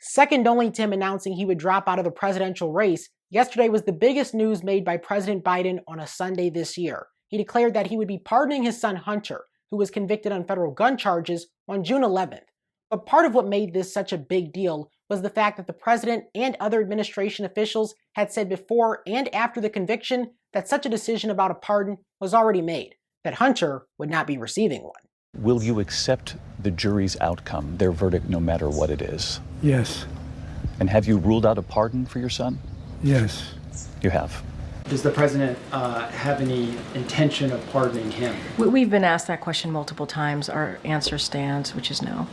Second only to him announcing he would drop out of the presidential race, yesterday was the biggest news made by President Biden on a Sunday this year. He declared that he would be pardoning his son Hunter, who was convicted on federal gun charges, on June 11th. But part of what made this such a big deal was the fact that the president and other administration officials had said before and after the conviction that such a decision about a pardon was already made, that Hunter would not be receiving one. Will you accept the jury's outcome, their verdict, no matter what it is? Yes. And have you ruled out a pardon for your son? Yes. You have. Does the president have any intention of pardoning him? We've been asked that question multiple times. Our answer stands, which is no.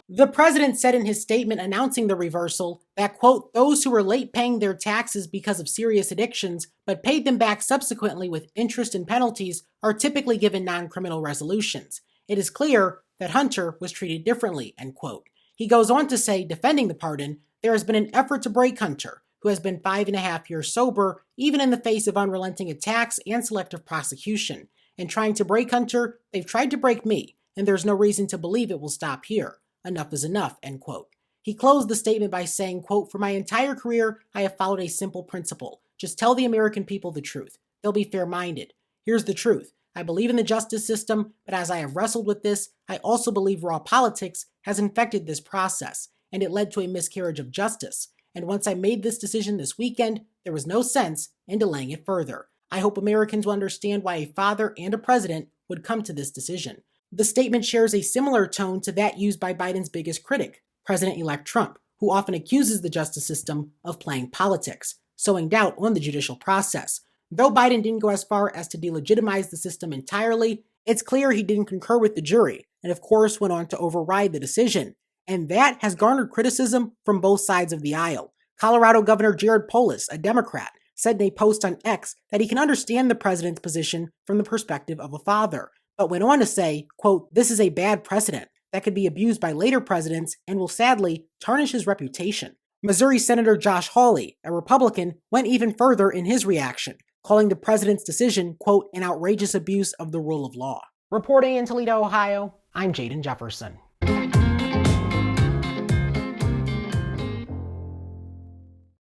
The president said in his statement announcing the reversal that, quote, those who were late paying their taxes because of serious addictions but paid them back subsequently with interest and penalties are typically given non-criminal resolutions. It is clear that Hunter was treated differently, end quote. He goes on to say, defending the pardon, there has been an effort to break Hunter, who has been 5.5 years sober, even in the face of unrelenting attacks and selective prosecution. In trying to break Hunter, they've tried to break me, and there's no reason to believe it will stop here. Enough is enough, end quote. He closed the statement by saying, quote, for my entire career, I have followed a simple principle. Just tell the American people the truth. They'll be fair-minded. Here's the truth. I believe in the justice system, but as I have wrestled with this, I also believe raw politics has infected this process, and it led to a miscarriage of justice. And once I made this decision this weekend, there was no sense in delaying it further. I hope Americans will understand why a father and a president would come to this decision. The statement shares a similar tone to that used by Biden's biggest critic, President-elect Trump, who often accuses the justice system of playing politics, sowing doubt on the judicial process. Though Biden didn't go as far as to delegitimize the system entirely, it's clear he didn't concur with the jury, and of course went on to override the decision. And that has garnered criticism from both sides of the aisle. Colorado Governor Jared Polis, a Democrat, said in a post on X that he can understand the president's position from the perspective of a father, but went on to say, quote, this is a bad precedent that could be abused by later presidents and will sadly tarnish his reputation. Missouri Senator Josh Hawley, a Republican, went even further in his reaction, calling the president's decision, quote, an outrageous abuse of the rule of law. Reporting in Toledo, Ohio, I'm Jaden Jefferson.